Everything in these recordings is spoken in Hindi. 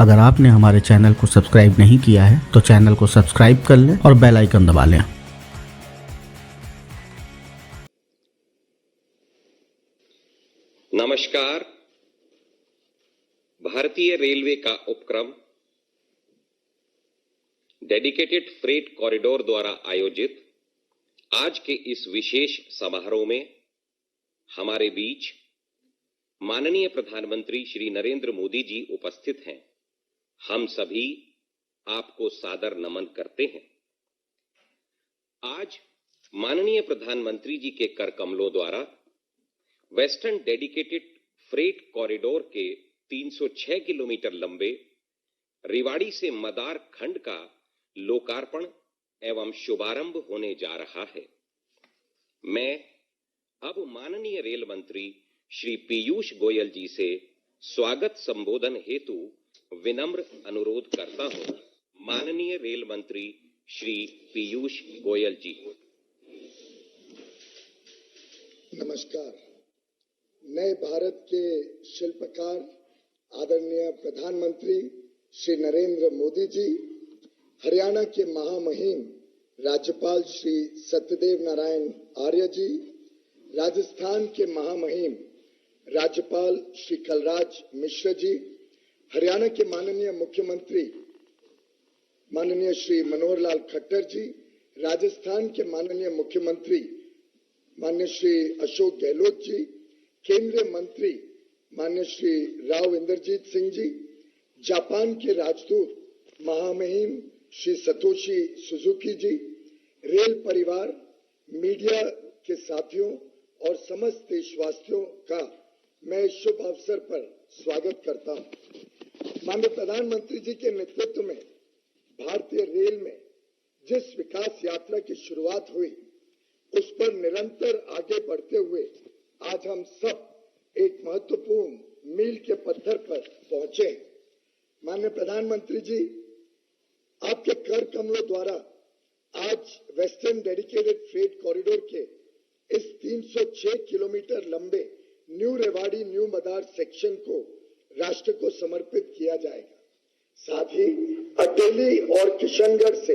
अगर आपने हमारे चैनल को सब्सक्राइब नहीं किया है तो चैनल को सब्सक्राइब कर लें और बेल आइकन दबा लें। नमस्कार। भारतीय रेलवे का उपक्रम डेडिकेटेड फ्रेट कॉरिडोर द्वारा आयोजित आज के इस विशेष समारोह में हमारे बीच माननीय प्रधानमंत्री श्री नरेंद्र मोदी जी उपस्थित हैं। हम सभी आपको सादर नमन करते हैं। आज माननीय प्रधानमंत्री जी के कर कमलों द्वारा वेस्टर्न डेडिकेटेड फ्रेट कॉरिडोर के 306 किलोमीटर लंबे रेवाड़ी से मदार खंड का लोकार्पण एवं शुभारंभ होने जा रहा है। मैं अब माननीय रेल मंत्री श्री पीयूष गोयल जी से स्वागत संबोधन हेतु विनम्र अनुरोध करता हूं। माननीय रेल मंत्री श्री पीयूष गोयल जी। नमस्कार। नए भारत के शिल्पकार आदरणीय प्रधानमंत्री श्री नरेंद्र मोदी जी, हरियाणा के महामहिम राज्यपाल श्री सत्यदेव नारायण आर्य जी, राजस्थान के महामहिम राज्यपाल श्री कलराज मिश्र जी, हरियाणा के माननीय मुख्यमंत्री माननीय श्री मनोहर लाल खट्टर जी, राजस्थान के माननीय मुख्यमंत्री माननीय श्री अशोक गहलोत जी, केंद्रीय मंत्री माननीय श्री राव इंद्रजीत सिंह जी, जापान के राजदूत महामहिम श्री सतोशी सुजुकी जी, रेल परिवार, मीडिया के साथियों और समस्त देशवासियों का मैं इस शुभ अवसर पर स्वागत करता हूं। माननीय प्रधानमंत्री जी के नेतृत्व में भारतीय रेल में जिस विकास यात्रा की शुरुआत हुई उस पर निरंतर आगे बढ़ते हुए आज हम सब एक महत्वपूर्ण मील के पत्थर पर पहुंचे हैं। माननीय प्रधानमंत्री जी, आपके कर कमलों द्वारा आज वेस्टर्न डेडिकेटेड फ्रेट कॉरिडोर के इस 306 किलोमीटर लंबे न्यू रेवाड़ी न्यू मदार सेक्शन को राष्ट्र को समर्पित किया जाएगा। साथ ही अटेली और किशनगढ़ से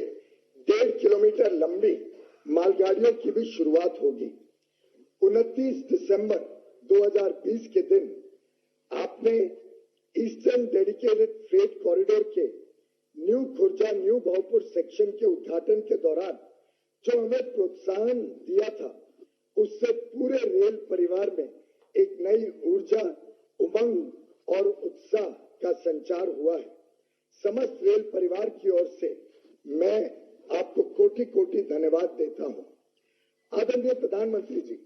1.5 किलोमीटर लंबी मालगाड़ियों की भी शुरुआत होगी। 29 दिसंबर 2020 के दिन आपने ईस्टर्न डेडिकेटेड फ्रेट कॉरिडोर के new Khurja new Bhavpur section के उद्घाटन के दौरान जो हमें प्रोत्साहन दिया था, उससे पूरे रेल परिवार में एक नई ऊर्जा, उमंग और उत्साह का संचार हुआ है। समस्त रेल परिवार की ओर से मैं आपको कोटि कोटि धन्यवाद देता हूं। आदरणीय प्रधानमंत्री जी,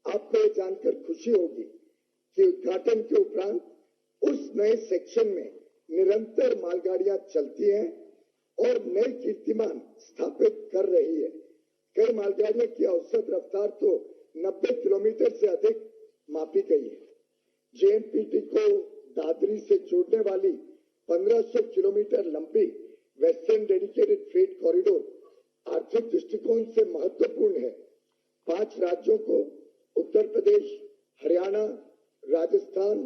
आपको यह जानकर खुशी होगी कि उद्घाटन के उपरांत उस नए सेक्शन में निरंतर मालगाड़ियां चलती हैं और नई कीर्तिमान स्थापित कर रही है। कई मालगाड़ियों की औसत रफ्तार तो 90 किलोमीटर से अधिक मापी गई है। जेएनपीटी को दादरी से जोड़ने वाली 1500 किलोमीटर लंबी वेस्टर्न डेडिकेटेड फ्रेट कॉरिडोर आर्थिक दृष्टिकोण से महत्वपूर्ण है। 5 राज्यों को उत्तर प्रदेश, हरियाणा, राजस्थान,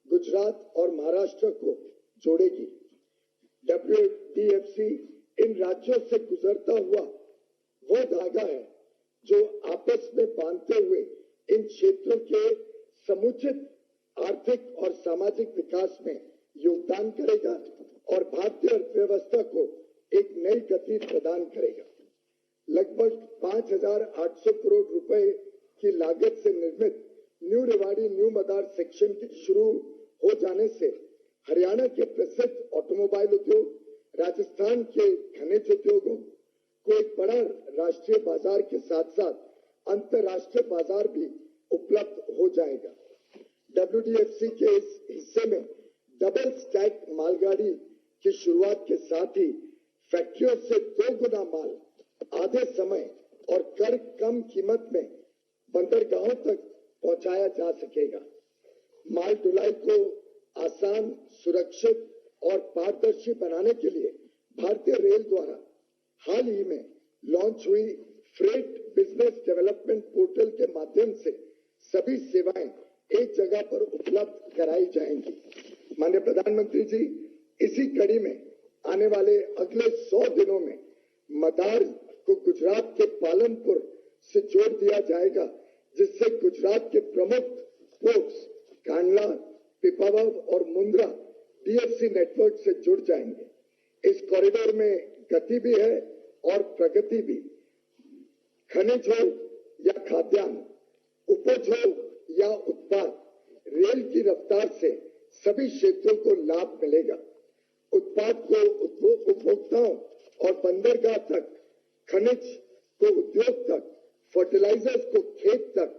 गुजरात और महाराष्ट्र को जोड़ेगी। WDFC इन राज्यों से गुजरता हुआ वो धागा है जो आपस में बांधते हुए इन क्षेत्रों के समुचित आर्थिक और सामाजिक विकास में योगदान करेगा और भारतीय अर्थव्यवस्था को एक नई गति प्रदान करेगा। लगभग 5,800 करोड़ रुपए की लागत से निर्मित न्यू रेवाड़ी न्यू मदार सेक्शन के शुरू हो जाने से हरियाणा के प्रसिद्ध ऑटोमोबाइल उद्योग, राजस्थान के खनिज उद्योगों को एक बड़ा राष्ट्रीय बाजार के साथ साथ अंतर्राष्ट्रीय बाजार भी उपलब्ध हो जाएगा। WDFC के इस हिस्से में डबल स्टैक मालगाड़ी की शुरुआत के साथ ही फैक्ट्रियों से 2 गुना माल आधे समय और कम कीमत में बंदरगाहों तक पहुंचाया जा सकेगा। माल ढुलाई को आसान, सुरक्षित और पारदर्शी बनाने के लिए भारतीय रेल द्वारा हाल ही में लॉन्च हुई फ्रेट बिजनेस डेवलपमेंट पोर्टल के माध्यम से सभी सेवाएं एक जगह पर उपलब्ध कराई जाएंगी। माननीय प्रधानमंत्री जी, इसी कड़ी में आने वाले अगले 100 दिनों में मदार को गुजरात के पालनपुर से जोड़ दिया जाएगा, जिससे गुजरात के प्रमुख पोर्ट्स कांडला, पिपावाव और मुंद्रा DFC नेटवर्क से जुड़ जाएंगे। इस कॉरिडोर में गति भी है और प्रगति भी। खनिज हो या खाद्यान्न, उपज हो या उत्पाद, रेल की रफ्तार से सभी क्षेत्रों को लाभ मिलेगा। उत्पाद को उपभोक्ताओं और बंदरगाह तक, खनिज को उद्योग तक, फर्टिलाइजर्स को खेत तक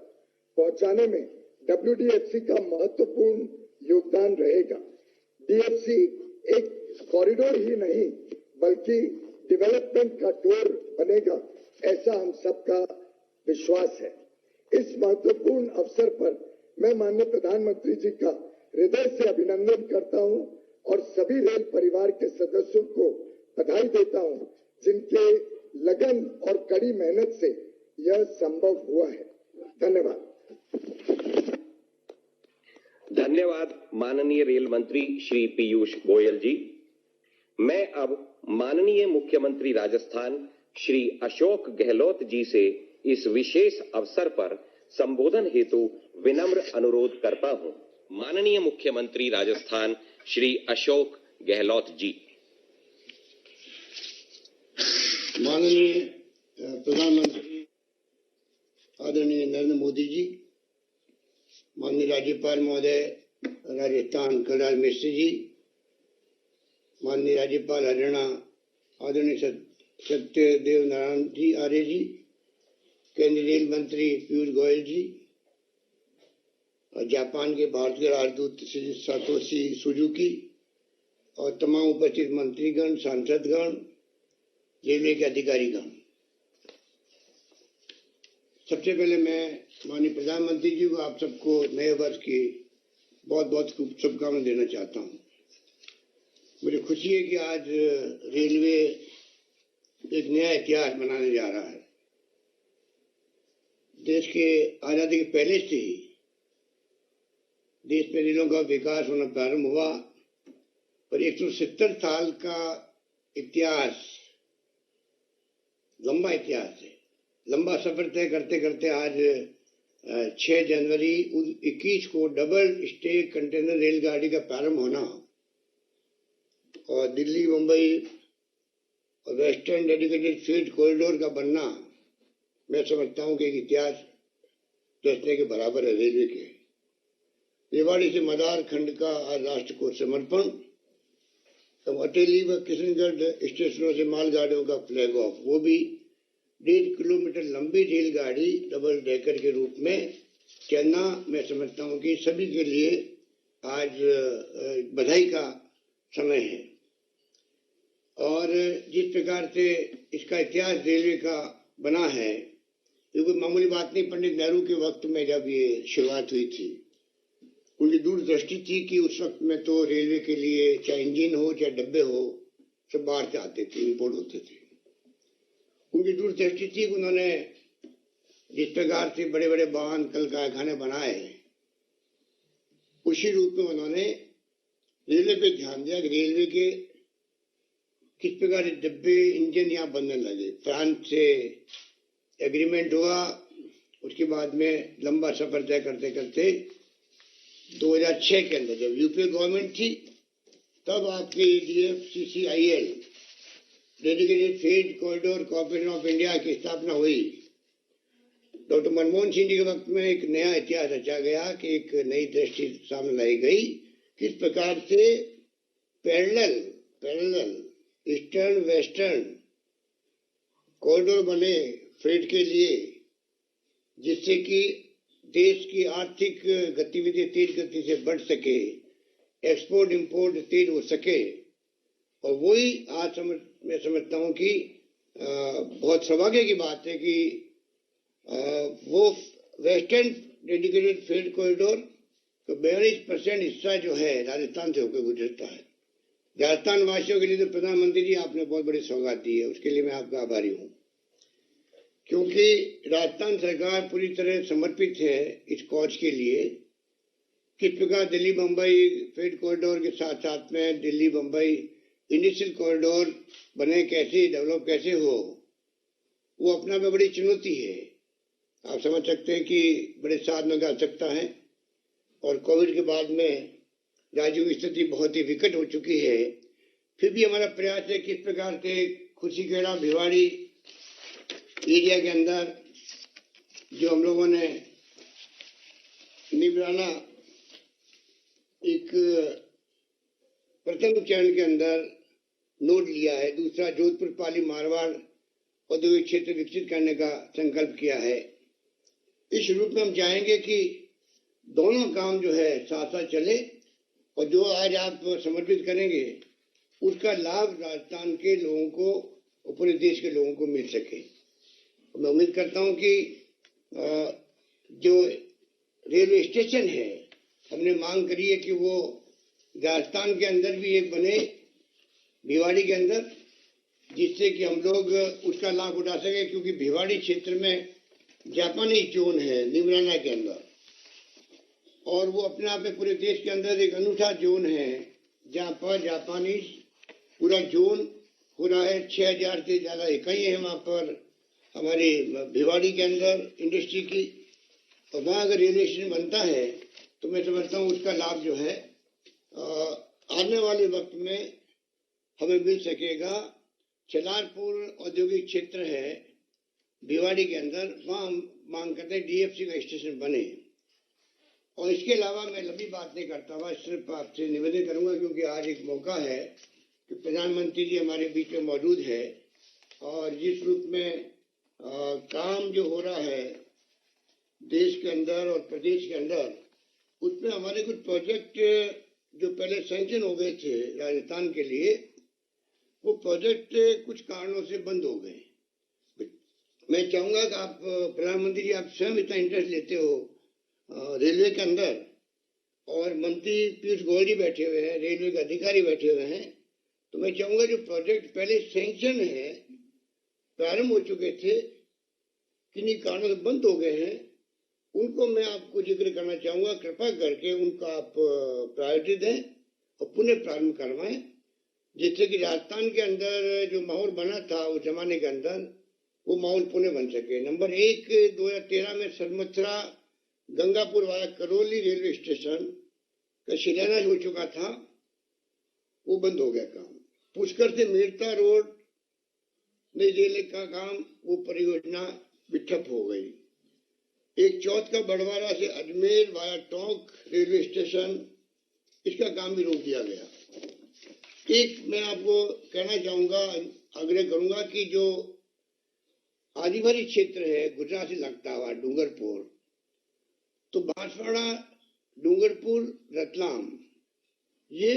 पहुंचाने में WDFC का महत्वपूर्ण योगदान रहेगा। DFC एक कॉरिडोर ही नहीं बल्कि डेवलपमेंट का डोर बनेगा, ऐसा हम सबका विश्वास है। इस महत्वपूर्ण अवसर पर मैं माननीय प्रधानमंत्री जी का हृदय से अभिनंदन करता हूं और सभी रेल परिवार के सदस्यों को बधाई देता हूं, जिनके लगन और कड़ी मेहनत से यह संभव हुआ है। धन्यवाद। धन्यवाद माननीय रेल मंत्री श्री पीयूष गोयल जी। मैं अब माननीय मुख्यमंत्री राजस्थान श्री अशोक गहलोत जी से इस विशेष अवसर पर संबोधन हेतु विनम्र अनुरोध करता हूं। माननीय मुख्यमंत्री राजस्थान श्री अशोक गहलोत जी। माननीय प्रधानमंत्री आदरणीय नरेंद्र मोदी जी, माननीय राज्यपाल महोदय राजस्थान कलराज मिश्र जी, माननीय राज्यपाल हरियाणा आदरणीय सत्यदेव नारायण जी आर्य जी, केंद्रीय रेल मंत्री पीयूष गोयल जी, और जापान के भारतीय राजदूत श्री सातोशी सुजुकी और तमाम उपस्थित मंत्रीगण, सांसदगण, रेलवे के अधिकारीगण। सबसे पहले मैं माननीय प्रधानमंत्री जी को आप सबको नए वर्ष की बहुत बहुत शुभकामनाएं देना चाहता हूं। मुझे खुशी है कि आज रेलवे एक नया इतिहास बनाने जा रहा है। देश के आजादी के पहले से ही देश में रेलों का विकास होना प्रारंभ हुआ और 170 साल का इतिहास, लंबा इतिहास है। लंबा सफर तय करते करते आज 6 जनवरी 21 को डबल स्टेक कंटेनर रेलगाड़ी का प्रारंभ होना और दिल्ली, मुंबई और वेस्टर्न डेडिकेटेड फ्रेट कॉरिडोर का बनना, मैं समझता हूं कि एक इतिहास रचने के बराबर है। रेलवे के रेवाड़ी से मदार खंड का आज राष्ट्र को समर्पण, तो अटेली व किशनगढ़ स्टेशनों से मालगाड़ियों का फ्लैग ऑफ, वो भी 1.5 किलोमीटर लंबी रेलगाड़ी डबल डेकर के रूप में चलना, मैं समझता हूं कि सभी के लिए आज बधाई का समय है। और जिस प्रकार से इसका इतिहास रेलवे का बना है, ये कोई मामूली बात नहीं। पंडित नेहरू के वक्त में जब ये शुरुआत हुई थी, उनकी दूरदृष्टि थी कि उस वक्त में तो रेलवे के लिए चाहे इंजन हो चाहे डब्बे हो, सब बाहर से आते थे, इंपोर्ट होते थे। उनकी दूरदृष्टि थी कि उन्होंने जिस प्रकार से बड़े बड़े वाहन कल कारखाने बनाए, उसी रूप में उन्होंने रेलवे पे ध्यान दिया कि रेलवे के किस प्रकार डब्बे इंजन यहाँ बनने लगे। फ्रांस से एग्रीमेंट हुआ, उसके बाद में लंबा सफर तय करते करते 2006 के अंदर जब यूपीए गवर्नमेंट थी, तब आपके DFCCIL dedicated freight corridor corporation of India की स्थापना हुई। डॉक्टर मनमोहन सिंह जी के वक्त में एक नया इतिहास रचा गया कि एक नई दृष्टि सामने लाई गई, किस प्रकार से पैरेलल ईस्टर्न वेस्टर्न कॉरिडोर बने फ्रेट के लिए, जिससे कि देश की आर्थिक गतिविधि तेज गति से बढ़ सके, एक्सपोर्ट इंपोर्ट तेज हो सके। और वही आज मैं समझता हूं कि बहुत सौभाग्य की बात है कि वो वेस्टर्न डेडिकेटेड फ्रेट कॉरिडोर तो 42% हिस्सा जो है राजस्थान से होकर गुजरता है। राजस्थान वासियों के लिए तो प्रधानमंत्री जी आपने बहुत बड़ी सौगात दी है, उसके लिए मैं आपका आभारी हूं, क्योंकि राजस्थान सरकार पूरी तरह समर्पित है इस कॉज के लिए किस प्रकार दिल्ली मुंबई फ्रेट कॉरिडोर के साथ साथ में दिल्ली मुंबई इंडस्ट्रियल कॉरिडोर बने, कैसे डेवलप कैसे हो, वो अपना में बड़ी चुनौती है। आप समझ सकते हैं कि बड़े साधनों की आवश्यकता है और कोविड के बाद में राज्यों की स्थिति बहुत ही विकट हो चुकी है। फिर भी हमारा प्रयास है किस प्रकार से खुशीखेड़ा भिवाड़ी एरिया के अंदर जो हम लोगों ने निबराना एक प्रथम चरण के अंदर नोट लिया है, दूसरा जोधपुर पाली मारवाड़ औद्योगिक क्षेत्र विकसित करने का संकल्प किया है। इस रूप में हम चाहेंगे कि दोनों काम जो है साथ साथ चले और जो आज आप समर्पित करेंगे उसका लाभ राजस्थान के लोगों को और पूरे देश के लोगों को मिल सके। मैं उम्मीद करता हूं कि जो रेलवे स्टेशन है, हमने मांग करी है कि वो राजस्थान के अंदर भी एक बने, भिवाड़ी के अंदर, जिससे कि हम लोग उसका लाभ उठा सके, क्योंकि भिवाड़ी क्षेत्र में जापानी जोन है निमराना के अंदर और वो अपने आप में पूरे देश के अंदर एक अनूठा जोन है जहाँ पर जापानी पूरा जोन हो रहा है। 6000 से ज्यादा इकाई है वहां पर हमारे भिवाड़ी के अंदर इंडस्ट्री की, और वहां अगर रेलवे स्टेशन बनता है तो मैं समझता हूँ उसका लाभ जो है आने वाले वक्त में हमें मिल सकेगा। चलारपुर औद्योगिक क्षेत्र है भिवाड़ी के अंदर, वहां मांग करते हैं डीएफसी का स्टेशन बने। और इसके अलावा मैं लंबी बात नहीं करता हुआ सिर्फ आपसे निवेदन करूंगा, क्योंकि आज एक मौका है कि प्रधानमंत्री जी हमारे बीच में मौजूद है और जिस रूप में काम जो हो रहा है देश के अंदर और प्रदेश के अंदर, उसमें हमारे कुछ प्रोजेक्ट जो पहले सैंक्शन हो गए थे राजस्थान के लिए, वो प्रोजेक्ट कुछ कारणों से बंद हो गए। मैं चाहूंगा कि आप प्रधानमंत्री जी आप स्वयं इतना इंटरेस्ट लेते हो रेलवे के अंदर और मंत्री पीयूष गोयल जी बैठे हुए हैं, रेलवे के अधिकारी बैठे हुए हैं, तो मैं चाहूंगा जो प्रोजेक्ट पहले सैंक्शन है, प्रारंभ हो चुके थे, किन्हीं कारणों से बंद हो गए हैं, उनको मैं आपको जिक्र करना चाहूंगा। कृपा करके उनका आप प्रायोरिटी दें और पुनः प्रारंभ करवाएं, जिससे कि राजस्थान के अंदर जो माहौल बना था उस जमाने के अंदर वो माहौल पुनः बन सके। नंबर 1, 2013 में सरमथुरा गंगापुर वाला करौली रेलवे स्टेशन का शिलान्यास हो चुका था, वो बंद हो गया काम। पुष्कर से मेरता रोड नई रेल का काम, वो परियोजना भी ठप हो गई। एक चौथ का बड़वारा से Ajmer via Tonk railway station, इसका काम भी रोक दिया गया। एक मैं आपको कहना चाहूंगा, आग्रह करूंगा कि जो आदिवासी क्षेत्र है गुजरात से लगता हुआ डूंगरपुर, तो बांसवाड़ा डूंगरपुर रतलाम, ये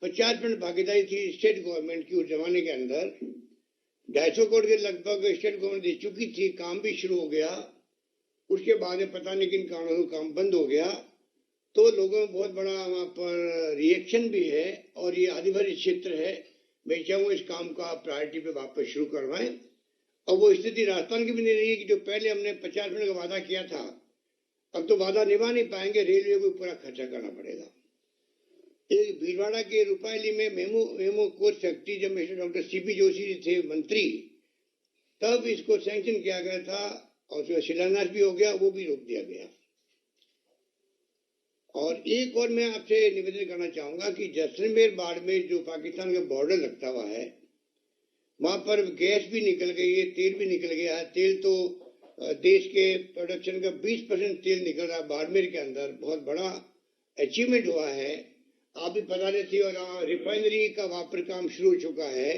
50% भागीदारी थी स्टेट गवर्नमेंट की उस जमाने के अंदर। 250 करोड़ के लगभग स्टेट गवर्नमेंट दे चुकी थी, काम भी शुरू हो गया। उसके बाद में पता नहीं किन कारणों से काम बंद हो गया, तो लोगों में बहुत बड़ा वहां पर रिएक्शन भी है और ये आदिवासी क्षेत्र है। मैं चाहूंगा इस काम को आप प्रायोरिटी पे वापस शुरू करवाएं। और वो स्थिति राजस्थान की भी नहीं रही है कि जो पहले हमने 50% का वादा किया था, अब तो वादा निभा नहीं पाएंगे, रेलवे को पूरा खर्चा करना पड़ेगा। एक भीलवाड़ा के रुपायली में मेमो कोच फैक्ट्री, जब mister doctor CP Joshi ji थे मंत्री, तब इसको सैंक्शन किया गया था और उसका शिलान्यास भी हो गया, वो भी रोक दिया गया। और एक और मैं आपसे निवेदन करना चाहूंगा कि जैसलमेर बाड़मेर जो पाकिस्तान का बॉर्डर लगता हुआ है, वहां पर गैस भी निकल गई है, तेल भी निकल गया है। तेल तो देश के प्रोडक्शन का 20% तेल निकल रहा है बाड़मेर के अंदर, बहुत बड़ा अचीवमेंट हुआ है। आप भी पता नहीं थी, और रिफाइनरी का वापर काम शुरू हो चुका है।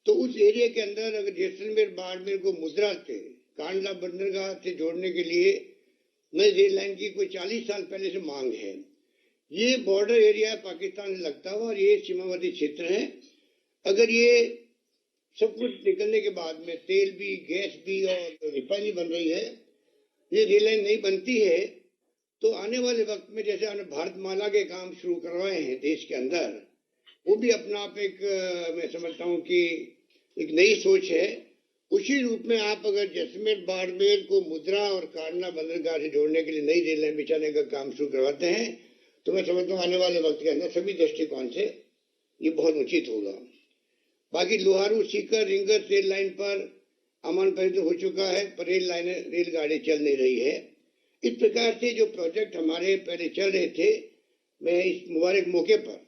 तो उस एरिया के अंदर अगर जैसलमेर बाड़मेर को मुद्रा से कांडला बंदरगाह से जोड़ने के लिए नई रेल लाइन की कोई 40 साल पहले से मांग है। ये बॉर्डर एरिया पाकिस्तान से लगता हुआ और ये सीमावर्ती क्षेत्र है। अगर ये सब कुछ निकलने के बाद में तेल भी, गैस भी और रिफाइनरी बन रही है, ये रेल लाइन नहीं बनती है, तो आने वाले वक्त में जैसे हमने भारतमाला के काम शुरू करवाए हैं देश के अंदर, वो भी अपना आप एक मैं समझता हूँ कि एक नई सोच है उसी रूप में आप अगर जैसलमेर बाड़मेर को मुद्रा और कांडला बंदरगाह से जोड़ने के लिए नई रेल लाइन बिछाने का काम शुरू करवाते हैं तो मैं समझता हूँ आने वाले वक्त के अंदर सभी दृष्टिकोण से ये बहुत उचित होगा। बाकी Loharu Sikar rings rail line पर अमन परिवर्तन हो चुका है, पर रेलगाड़ी चल नहीं रही है। इस प्रकार से जो प्रोजेक्ट हमारे पहले चल रहे थे, मैं इस मुबारक मौके पर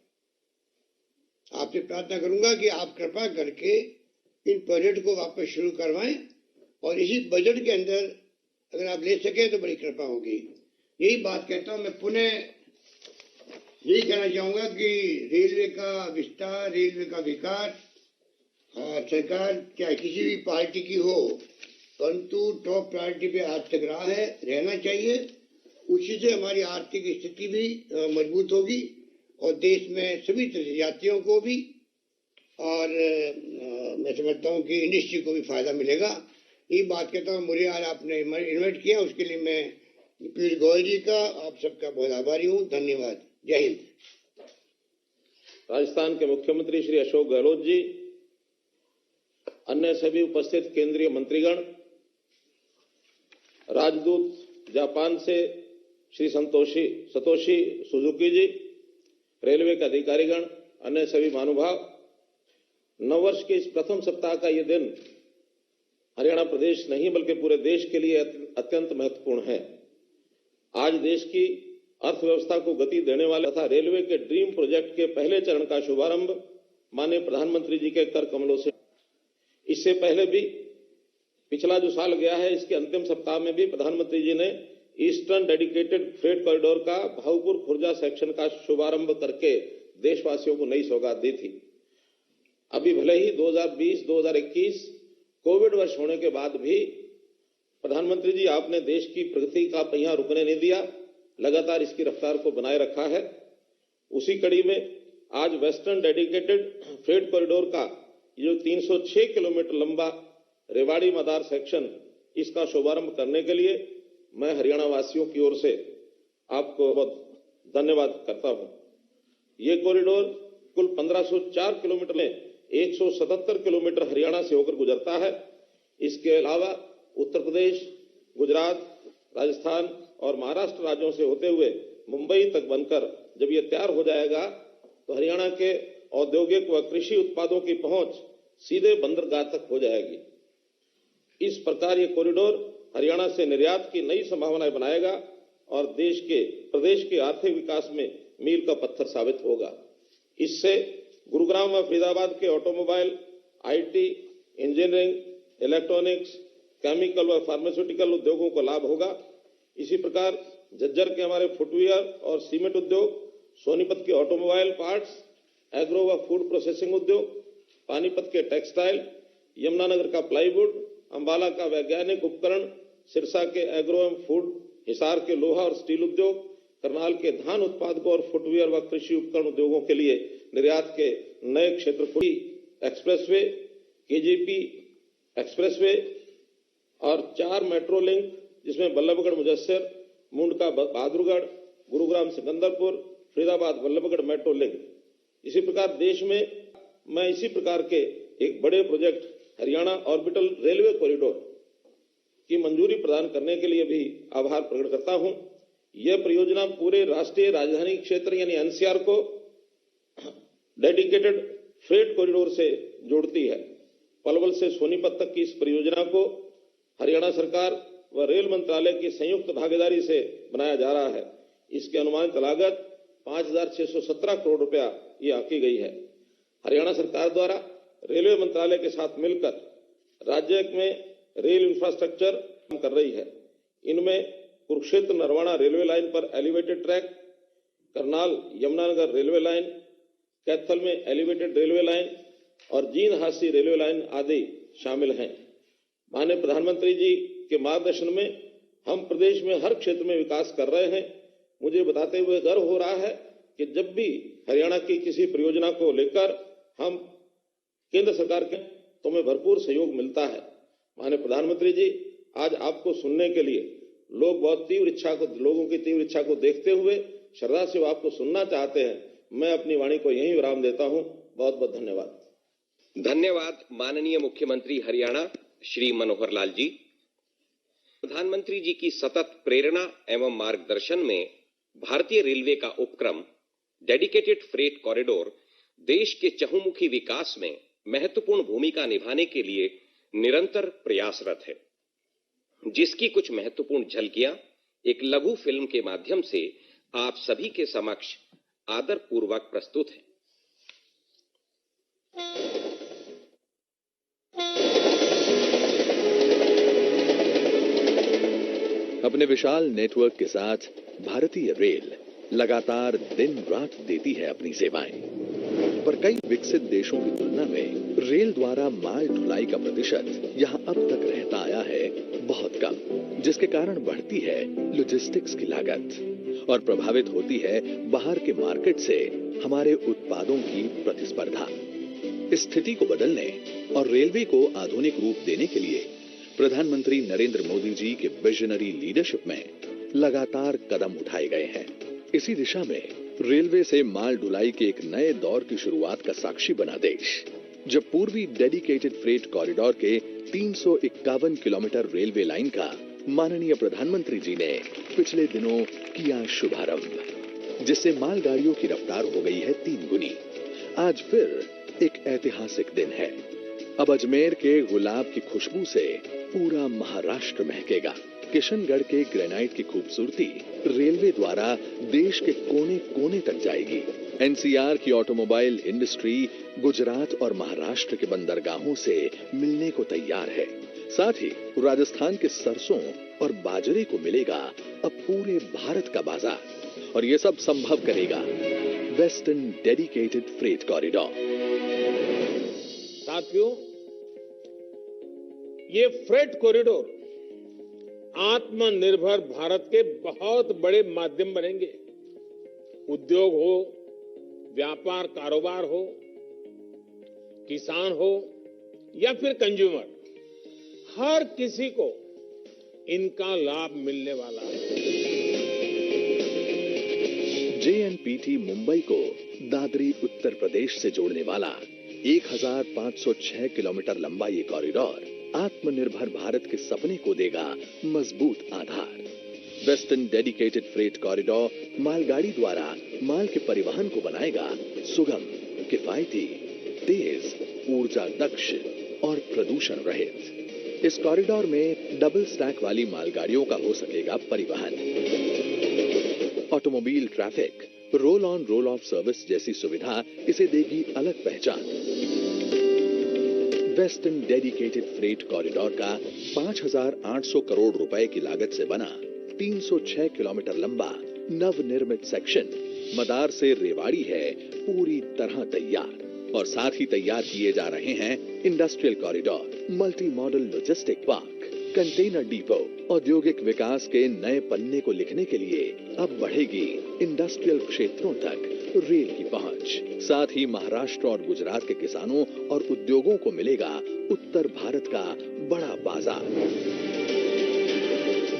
आपसे प्रार्थना करूंगा कि आप कृपा करके इन प्रोजेक्ट को वापस शुरू करवाएं और इसी बजट के अंदर अगर आप ले सके तो बड़ी कृपा होगी। यही बात कहता हूं, मैं पुनः यही कहना चाहूंगा कि रेलवे का विस्तार, रेलवे का विकास सरकार चाहे किसी भी पार्टी की हो, परंतु टॉप प्रायोरिटी पे आज तक रहा है, रहना चाहिए। उसी से हमारी आर्थिक स्थिति भी मजबूत होगी और देश में सभी यात्रियों को भी और मैं समझता हूँ कि इंडस्ट्री को भी फायदा मिलेगा। ये बात कहता हूँ, मुझे आज आपने इन्वाइट किया उसके लिए मैं पीयूष गोयल जी का आप सबका बहुत आभारी हूँ। धन्यवाद। जय हिंद। राजस्थान के मुख्यमंत्री श्री अशोक गहलोत जी, अन्य सभी उपस्थित केंद्रीय मंत्रीगण, राजदूत जापान से श्री सतोशी सुजुकी जी, रेलवे के अधिकारीगण, अन्य सभी महानुभाव, नववर्ष के इस प्रथम सप्ताह का ये दिन हरियाणा प्रदेश नहीं बल्कि पूरे देश के लिए अत्यंत महत्वपूर्ण है। आज देश की अर्थव्यवस्था को गति देने वाले तथा रेलवे के ड्रीम प्रोजेक्ट के पहले चरण का शुभारंभ माननीय प्रधानमंत्री जी के कर कमलों से। इससे पहले भी पिछला जो साल गया है, इसके अंतिम सप्ताह में भी प्रधानमंत्री जी ने ईस्टर्न डेडिकेटेड फ्रेट कॉरिडोर का भाऊपुर खुर्जा सेक्शन का शुभारंभ करके देशवासियों को नई सौगात दी थी। अभी भले ही 2020-2021 कोविड वर्ष होने के बाद भी प्रधानमंत्री जी आपने देश की प्रगति का पहिया रुकने नहीं दिया, लगातार इसकी रफ्तार को बनाए रखा है। उसी कड़ी में आज वेस्टर्न डेडिकेटेड फ्रेट कॉरिडोर का जो 306 किलोमीटर लंबा रेवाड़ी मदार सेक्शन, इसका शुभारंभ करने के लिए मैं हरियाणा वासियों की ओर से आपको बहुत धन्यवाद करता हूं। ये कॉरिडोर कुल 1504 किलोमीटर में 177 किलोमीटर हरियाणा से होकर गुजरता है। इसके अलावा उत्तर प्रदेश, गुजरात, राजस्थान और महाराष्ट्र राज्यों से होते हुए मुंबई तक बनकर जब ये तैयार हो जाएगा तो हरियाणा के औद्योगिक व कृषि उत्पादों की पहुंच सीधे बंदरगाह तक हो जाएगी। इस प्रकार ये कॉरिडोर हरियाणा से निर्यात की नई संभावनाएं बनाएगा और प्रदेश के आर्थिक विकास में मील का पत्थर साबित होगा। इससे गुरुग्राम व फरीदाबाद के automobile, IT, engineering, electronics, chemical व फार्मास्यूटिकल उद्योगों को लाभ होगा। इसी प्रकार झज्जर के हमारे फुटवियर और सीमेंट उद्योग, सोनीपत के ऑटोमोबाइल पार्ट्स, एग्रो व फूड प्रोसेसिंग उद्योग, पानीपत के टेक्सटाइल, यमुनानगर का प्लाईवुड, अंबाला का वैज्ञानिक उपकरण, सिरसा के एग्रो एवं फूड, हिसार के लोहा और स्टील उद्योग, करनाल के धान उत्पादकों और फुटवियर व कृषि उपकरण उद्योगों के लिए निर्यात के नए क्षेत्र खुली। एक्सप्रेसवे, केजीपी एक्सप्रेसवे और 4 मेट्रो लिंक जिसमें बल्लभगढ़ मुजस्सर, मुंडका बहादुरगढ़, गुरुग्राम सिकंदरपुर, फरीदाबाद बल्लभगढ़ मेट्रो लिंक। इसी प्रकार देश में मैं इसी प्रकार के एक बड़े project Haryana orbital railway corridor की मंजूरी प्रदान करने के लिए भी आभार प्रकट करता हूं। यह परियोजना पूरे राष्ट्रीय राजधानी क्षेत्र यानी एनसीआर को डेडिकेटेड फ्रेट कॉरिडोर से जोड़ती है। पलवल से सोनीपत तक की इस परियोजना को हरियाणा सरकार व रेल मंत्रालय की संयुक्त भागीदारी से बनाया जा रहा है। इसकी अनुमानित लागत 5,617 करोड़ रुपया ये आंकी गई है। हरियाणा सरकार द्वारा रेलवे मंत्रालय के साथ मिलकर राज्य में रेल इंफ्रास्ट्रक्चर काम कर रही है। इनमें कुरुक्षेत्र नरवाना रेलवे लाइन पर elevated track, Karnal Yamunanagar railway line, Kaithal में एलिवेटेड रेलवे लाइन और जींद हांसी रेलवे लाइन आदि शामिल हैं। माननीय प्रधानमंत्री जी के मार्गदर्शन में हम प्रदेश में हर क्षेत्र में विकास कर रहे हैं। मुझे बताते हुए गर्व हो रहा है कि जब भी हरियाणा की किसी परियोजना को लेकर हम केंद्र सरकार के तो हमें भरपूर सहयोग मिलता है। माननीय प्रधानमंत्री जी, आज आपको सुनने के लिए लोगों की तीव्र इच्छा को देखते हुए श्रद्धा से वो आपको सुनना चाहते हैं। मैं अपनी वाणी को यहीं विराम देता हूं। बहुत बहुत धन्यवाद। धन्यवाद माननीय मुख्यमंत्री हरियाणा श्री मनोहर लाल जी, प्रधानमंत्री जी की सतत प्रेरणा एवं मार्गदर्शन में भारतीय रेलवे का उपक्रम डेडिकेटेड फ्रेट कॉरिडोर देश के चहुमुखी विकास में महत्वपूर्ण भूमिका निभाने के लिए निरंतर प्रयासरत है, जिसकी कुछ महत्वपूर्ण झलकियां एक लघु फिल्म के माध्यम से आप सभी के समक्ष आदरपूर्वक प्रस्तुत है। अपने विशाल नेटवर्क के साथ भारतीय रेल लगातार दिन रात देती है अपनी सेवाएं, पर कई विकसित देशों की तुलना में रेल द्वारा माल ढुलाई का प्रतिशत यहां अब तक रहता आया है बहुत कम, जिसके कारण बढ़ती है लॉजिस्टिक्स की लागत और प्रभावित होती है बाहर के मार्केट से हमारे उत्पादों की प्रतिस्पर्धा। इस स्थिति को बदलने और रेलवे को आधुनिक रूप देने के लिए प्रधानमंत्री नरेंद्र मोदी जी के विजनरी लीडरशिप में लगातार कदम उठाए गए हैं। इसी दिशा में रेलवे से माल ढुलाई के एक नए दौर की शुरुआत का साक्षी बना देश, जब पूर्वी डेडिकेटेड फ्रेट कॉरिडोर के 351 किलोमीटर रेलवे लाइन का माननीय प्रधानमंत्री जी ने पिछले दिनों किया शुभारंभ, जिससे मालगाड़ियों की रफ्तार हो गई है 3 गुनी। आज फिर एक ऐतिहासिक दिन है। अब अजमेर के गुलाब की खुशबू से पूरा महाराष्ट्र महकेगा। किशनगढ़ के ग्रेनाइट की खूबसूरती रेलवे द्वारा देश के कोने कोने तक जाएगी। एनसीआर की ऑटोमोबाइल इंडस्ट्री गुजरात और महाराष्ट्र के बंदरगाहों से मिलने को तैयार है। साथ ही राजस्थान के सरसों और बाजरे को मिलेगा अब पूरे भारत का बाजार, और ये सब संभव करेगा वेस्टर्न डेडिकेटेड फ्रेट कॉरिडोर। साथियों, ये फ्रेट कॉरिडोर आत्मनिर्भर भारत के बहुत बड़े माध्यम बनेंगे। उद्योग हो, व्यापार कारोबार हो, किसान हो या फिर कंज्यूमर, हर किसी को इनका लाभ मिलने वाला है। जेएनपीटी मुंबई को दादरी उत्तर प्रदेश से जोड़ने वाला 1506 किलोमीटर लंबा ये कॉरिडोर आत्मनिर्भर भारत के सपने को देगा मजबूत आधार। वेस्टर्न डेडिकेटेड फ्रेट कॉरिडोर मालगाड़ी द्वारा माल के परिवहन को बनाएगा सुगम, किफायती, तेज, ऊर्जा दक्ष और प्रदूषण रहित। इस कॉरिडोर में डबल स्टैक वाली मालगाड़ियों का हो सकेगा परिवहन। Automobile traffic, roll on roll of service जैसी सुविधा इसे देगी अलग पहचान। वेस्टर्न डेडिकेटेड फ्रेट कॉरिडोर का 5,800 करोड़ रुपए की लागत से बना 306 किलोमीटर लंबा नवनिर्मित सेक्शन मदार से रेवाड़ी है पूरी तरह तैयार, और साथ ही तैयार किए जा रहे हैं industrial corridor, multi modal logistic park, container depot. औद्योगिक विकास के नए पन्ने को लिखने के लिए अब बढ़ेगी इंडस्ट्रियल क्षेत्रों तक रेल की पहुंच। साथ ही महाराष्ट्र और गुजरात के किसानों और उद्योगों को मिलेगा उत्तर भारत का बड़ा बाजार।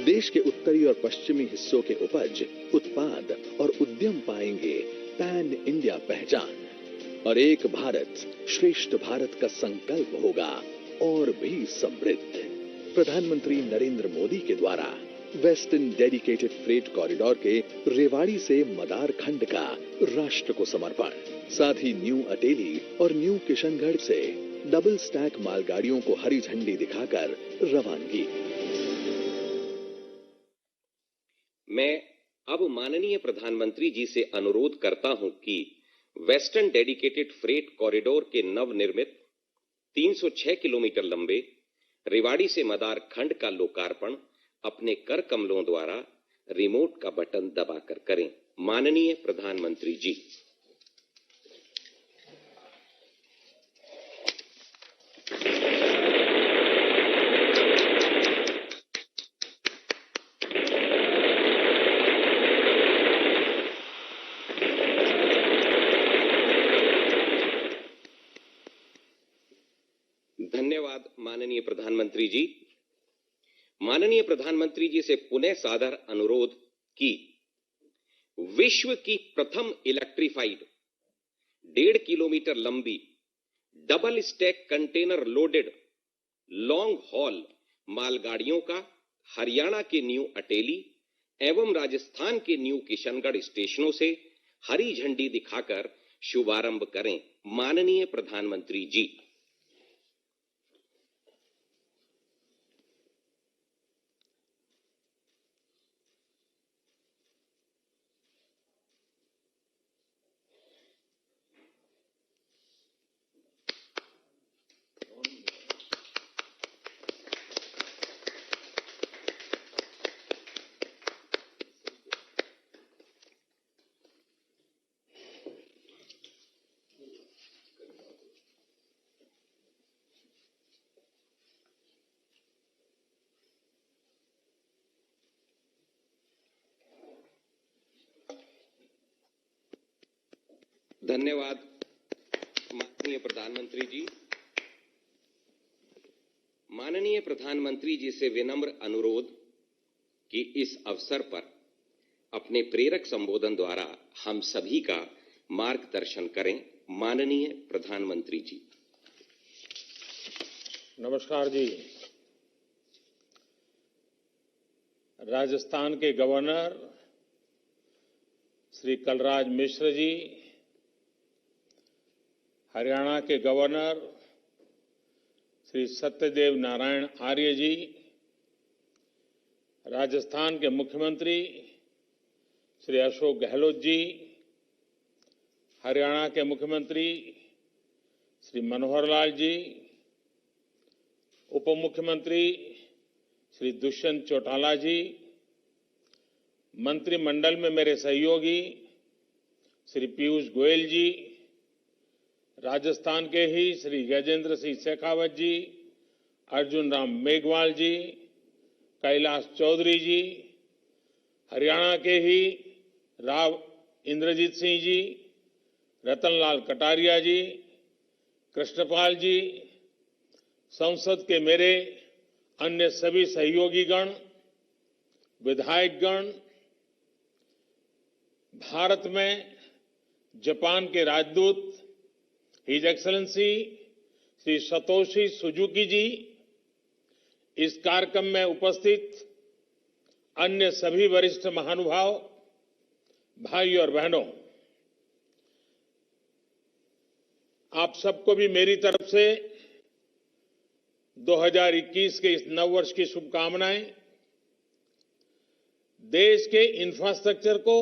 देश के उत्तरी और पश्चिमी हिस्सों के उपज, उत्पाद और उद्यम पाएंगे पैन इंडिया पहचान, और एक भारत श्रेष्ठ भारत का संकल्प होगा और भी समृद्ध। प्रधानमंत्री नरेंद्र मोदी के द्वारा वेस्टर्न डेडिकेटेड फ्रेट कॉरिडोर के रेवाड़ी से मदार खंड का राष्ट्र को समर्पण, साथ ही न्यू अटेली और न्यू किशनगढ़ से डबल स्टैक मालगाड़ियों को हरी झंडी दिखाकर रवानगी। मैं अब माननीय प्रधानमंत्री जी से अनुरोध करता हूं कि वेस्टर्न डेडिकेटेड फ्रेट कॉरिडोर के नवनिर्मित 306 किलोमीटर लंबे रेवाड़ी से मदार खंड का लोकार्पण अपने कर कमलों द्वारा रिमोट का बटन दबाकर करें। माननीय प्रधानमंत्री जी। धन्यवाद माननीय प्रधानमंत्री जी। माननीय प्रधानमंत्री जी से पुनः सादर अनुरोध कि विश्व की प्रथम इलेक्ट्रिफाइड 1.5 किलोमीटर लंबी double stack container loaded long haul मालगाड़ियों का हरियाणा के न्यू अटेली एवं राजस्थान के न्यू किशनगढ़ स्टेशनों से हरी झंडी दिखाकर शुभारंभ करें। माननीय प्रधानमंत्री जी। धन्यवाद माननीय प्रधानमंत्री जी। माननीय प्रधानमंत्री जी से विनम्र अनुरोध कि इस अवसर पर अपने प्रेरक संबोधन द्वारा हम सभी का मार्गदर्शन करें। माननीय प्रधानमंत्री जी। नमस्कार जी। राजस्थान के गवर्नर श्री कलराज मिश्र जी, हरियाणा के गवर्नर श्री सत्यदेव नारायण आर्य जी, राजस्थान के मुख्यमंत्री श्री अशोक गहलोत जी, हरियाणा के मुख्यमंत्री श्री मनोहर लाल जी, उप मुख्यमंत्री श्री दुष्यंत चौटाला जी, मंत्रिमंडल में मेरे सहयोगी श्री पीयूष गोयल जी, राजस्थान के ही श्री गजेंद्र सिंह शेखावत जी, अर्जुन राम मेघवाल जी, कैलाश चौधरी जी, हरियाणा के ही राव इंद्रजीत सिंह जी, रतनलाल कटारिया जी, कृष्णपाल जी, संसद के मेरे अन्य सभी सहयोगीगण, विधायकगण, भारत में जापान के राजदूत His Excellency Shri Satoshi Suzuki ji, इस कार्यक्रम में उपस्थित अन्य सभी वरिष्ठ महानुभाव, भाई और बहनों, आप सबको भी मेरी तरफ से 2021 के इस नववर्ष की शुभकामनाएं। देश के इंफ्रास्ट्रक्चर को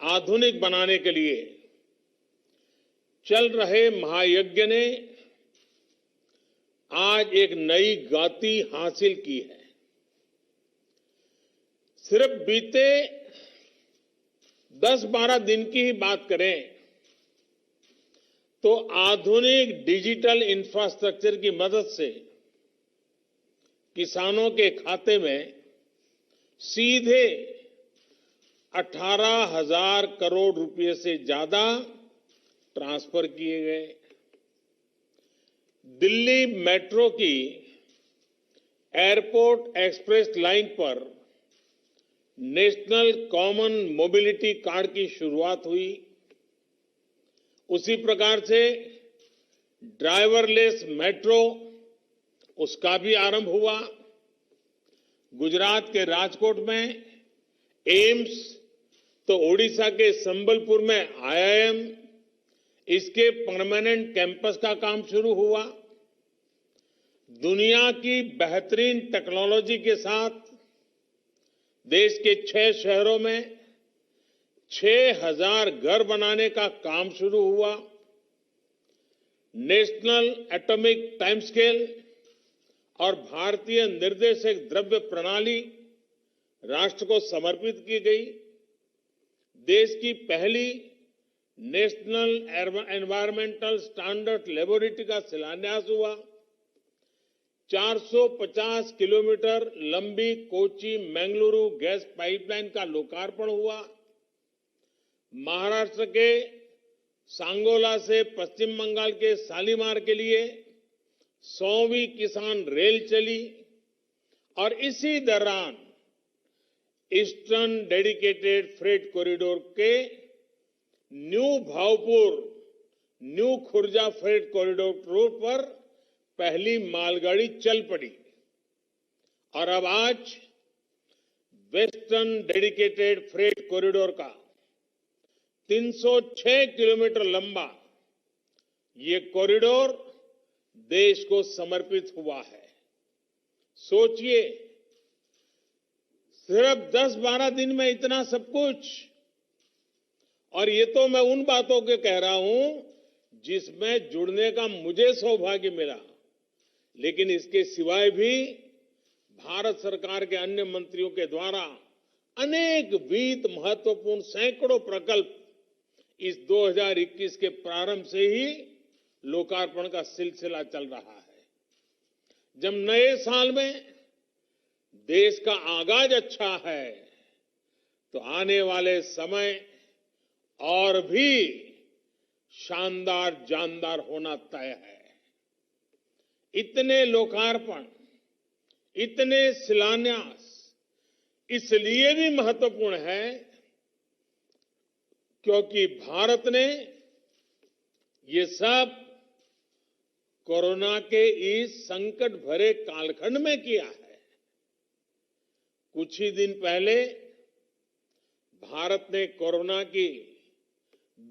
आधुनिक बनाने के लिए चल रहे महायज्ञ ने आज एक नई गति हासिल की है। सिर्फ बीते 10-12 दिन की ही बात करें तो आधुनिक डिजिटल इंफ्रास्ट्रक्चर की मदद से किसानों के खाते में सीधे 18,000 करोड़ रुपए से ज्यादा ट्रांसफर किए गए। दिल्ली मेट्रो की एयरपोर्ट एक्सप्रेस लाइन पर नेशनल कॉमन मोबिलिटी कार्ड की शुरुआत हुई। उसी प्रकार से ड्राइवरलेस मेट्रो, उसका भी आरंभ हुआ। गुजरात के राजकोट में एम्स, तो ओडिशा के संबलपुर में आईआईएम, इसके परमानेंट कैंपस का काम शुरू हुआ। दुनिया की बेहतरीन टेक्नोलॉजी के साथ देश के 6 शहरों में 6,000 घर बनाने का काम शुरू हुआ। नेशनल एटॉमिक टाइम स्केल और भारतीय निर्देशक द्रव्य प्रणाली राष्ट्र को समर्पित की गई। देश की पहली नेशनल एनवायरमेंटल स्टैंडर्ड लेबोरेटरी का शिलान्यास हुआ। 450 किलोमीटर लंबी कोची मंगलुरु गैस पाइपलाइन का लोकार्पण हुआ। महाराष्ट्र के सांगोला से पश्चिम बंगाल के शालीमार के लिए 100वीं किसान रेल चली और इसी दौरान ईस्टर्न डेडिकेटेड फ्रेट कॉरिडोर के new Bhavpur new Khurja freight corridor road पर पहली मालगाड़ी चल पड़ी और अब आज वेस्टर्न डेडिकेटेड फ्रेट कॉरिडोर का 306 किलोमीटर लंबा ये कॉरिडोर देश को समर्पित हुआ है। सोचिए, सिर्फ 10-12 दिन में इतना सब कुछ। और ये तो मैं उन बातों के कह रहा हूं जिसमें जुड़ने का मुझे सौभाग्य मिला, लेकिन इसके सिवाय भी भारत सरकार के अन्य मंत्रियों के द्वारा अनेक वित्त महत्वपूर्ण सैकड़ों प्रकल्प इस 2021 के प्रारंभ से ही लोकार्पण का सिलसिला चल रहा है। जब नए साल में देश का आगाज अच्छा है तो आने वाले समय और भी शानदार जानदार होना तय है। इतने लोकार्पण, इतने शिलान्यास इसलिए भी महत्वपूर्ण है क्योंकि भारत ने ये सब कोरोना के इस संकट भरे कालखंड में किया है। कुछ ही दिन पहले भारत ने कोरोना की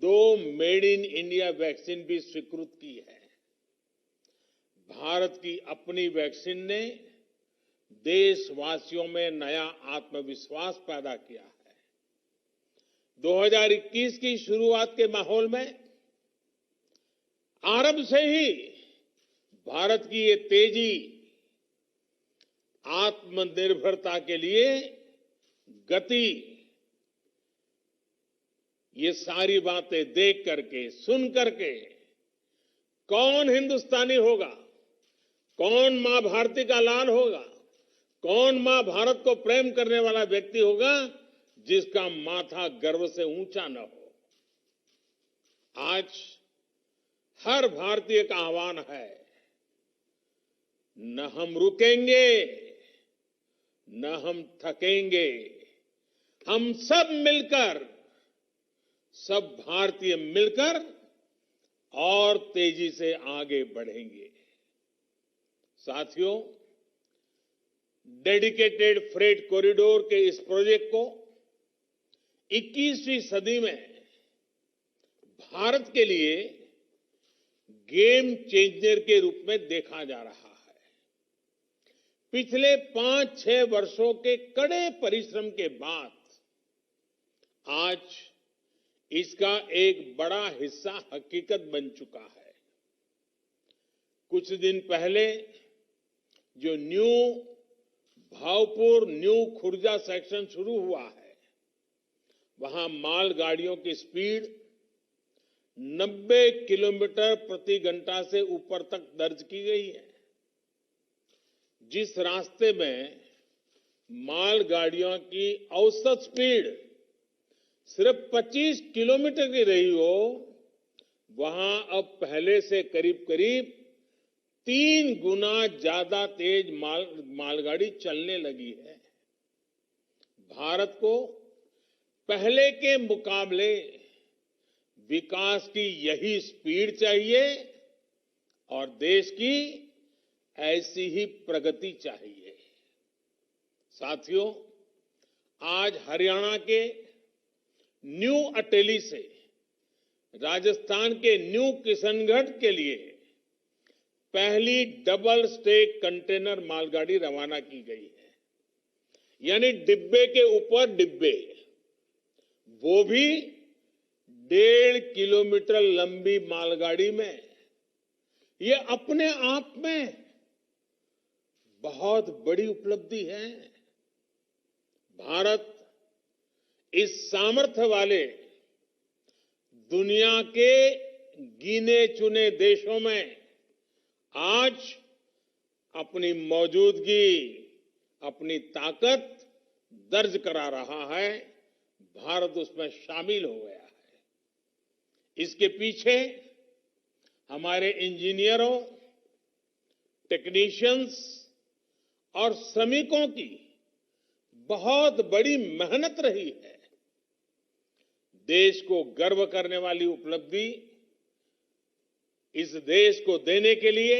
2 मेड इन इंडिया वैक्सीन भी स्वीकृत की है। भारत की अपनी वैक्सीन ने देशवासियों में नया आत्मविश्वास पैदा किया है। 2021 की शुरुआत के माहौल में आरंभ से ही भारत की ये तेजी आत्मनिर्भरता के लिए गति, ये सारी बातें देख करके, सुन करके कौन हिंदुस्तानी होगा, कौन मां भारती का लाल होगा, कौन मां भारत को प्रेम करने वाला व्यक्ति होगा जिसका माथा गर्व से ऊंचा न हो। आज हर भारतीय का आह्वान है, न हम रुकेंगे न हम थकेंगे, हम सब मिलकर, सब भारतीय मिलकर और तेजी से आगे बढ़ेंगे। साथियों, डेडिकेटेड फ्रेट कॉरिडोर के इस प्रोजेक्ट को 21वीं सदी में भारत के लिए गेम चेंजर के रूप में देखा जा रहा है। पिछले 5-6 वर्षों के कड़े परिश्रम के बाद आज इसका एक बड़ा हिस्सा हकीकत बन चुका है। कुछ दिन पहले जो new Bhavpur new Khurja section शुरू हुआ है, वहां मालगाड़ियों की स्पीड 90 किलोमीटर प्रति घंटा से ऊपर तक दर्ज की गई है। जिस रास्ते में मालगाड़ियों की औसत स्पीड सिर्फ 25 किलोमीटर की रही हो, वहां अब पहले से करीब करीब 3 गुना ज्यादा तेज मालगाड़ी चलने लगी है। भारत को पहले के मुकाबले विकास की यही स्पीड चाहिए और देश की ऐसी ही प्रगति चाहिए। साथियों, आज हरियाणा के न्यू अटेली से राजस्थान के न्यू किशनगढ़ के लिए पहली डबल स्टेक कंटेनर मालगाड़ी रवाना की गई है। यानी डिब्बे के ऊपर डिब्बे, वो भी 1.5 किलोमीटर लंबी मालगाड़ी में। ये अपने आप में बहुत बड़ी उपलब्धि है। भारत इस सामर्थ्य वाले दुनिया के गिने चुने देशों में आज अपनी मौजूदगी, अपनी ताकत दर्ज करा रहा है। भारत उसमें शामिल हो गया है। इसके पीछे हमारे इंजीनियरों, टेक्नीशियंस और श्रमिकों की बहुत बड़ी मेहनत रही है। देश को गर्व करने वाली उपलब्धि इस देश को देने के लिए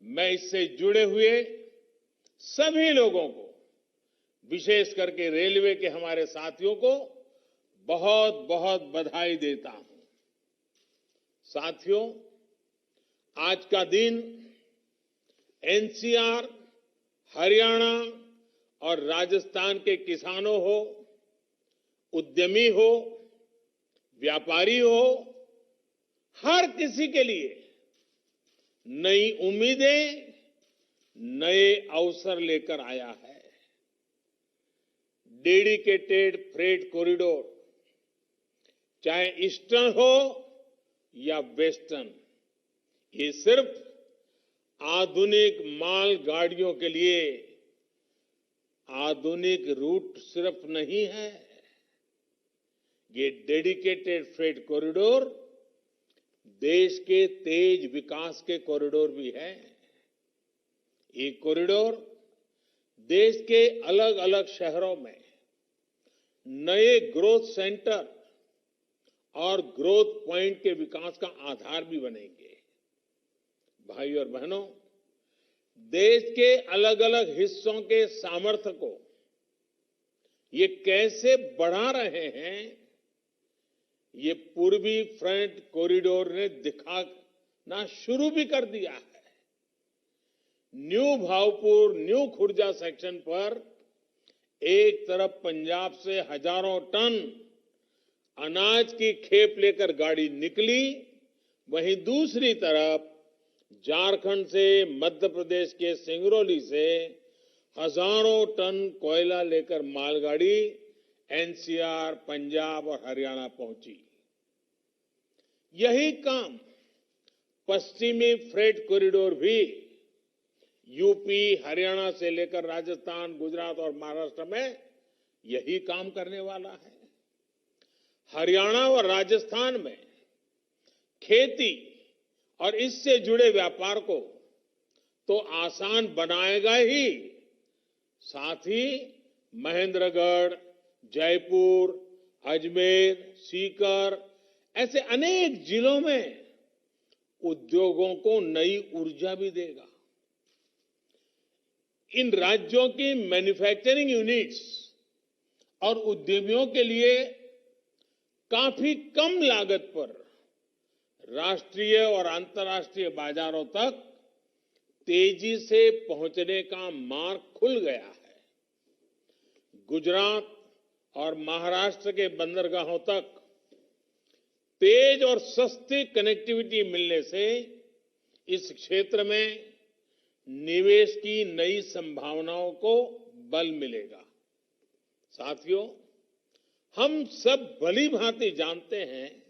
मैं इससे जुड़े हुए सभी लोगों को, विशेष करके रेलवे के हमारे साथियों को बहुत बहुत बधाई देता हूं। साथियों, आज का दिन एनसीआर, हरियाणा और राजस्थान के किसानों हो, उद्यमी हो, व्यापारी हो, हर किसी के लिए नई उम्मीदें, नए अवसर लेकर आया है। डेडिकेटेड फ्रेट कॉरिडोर, चाहे ईस्टर्न हो या वेस्टर्न, ये सिर्फ आधुनिक माल गाड़ियों के लिए आधुनिक रूट सिर्फ नहीं है, ये डेडिकेटेड फ्रेट कॉरिडोर देश के तेज विकास के कॉरिडोर भी है। ये कॉरिडोर देश के अलग अलग शहरों में नए ग्रोथ सेंटर और ग्रोथ पॉइंट के विकास का आधार भी बनेंगे। भाई और बहनों, देश के अलग अलग हिस्सों के सामर्थ्य को ये कैसे बढ़ा रहे हैं, ये पूर्वी फ्रंट कॉरिडोर ने दिखाना शुरू भी कर दिया है। New Bhavpur, new Khurja section पर एक तरफ पंजाब से हजारों टन अनाज की खेप लेकर गाड़ी निकली, वहीं दूसरी तरफ झारखंड से, मध्य प्रदेश के सिंगरौली से हजारों टन कोयला लेकर मालगाड़ी एनसीआर, पंजाब और हरियाणा पहुंची। यही काम पश्चिमी फ्रेट कॉरिडोर भी यूपी, हरियाणा से लेकर राजस्थान, गुजरात और महाराष्ट्र में यही काम करने वाला है। हरियाणा और राजस्थान में खेती और इससे जुड़े व्यापार को तो आसान बनाएगा ही, साथ ही महेंद्रगढ़, जयपुर, अजमेर, सीकर ऐसे अनेक जिलों में उद्योगों को नई ऊर्जा भी देगा। इन राज्यों की मैन्युफैक्चरिंग यूनिट्स और उद्यमियों के लिए काफी कम लागत पर राष्ट्रीय और अंतर्राष्ट्रीय बाजारों तक तेजी से पहुंचने का मार्ग खुल गया है। गुजरात और महाराष्ट्र के बंदरगाहों तक तेज और सस्ती कनेक्टिविटी मिलने से इस क्षेत्र में निवेश की नई संभावनाओं को बल मिलेगा। साथियों, हम सब भली भांति जानते हैं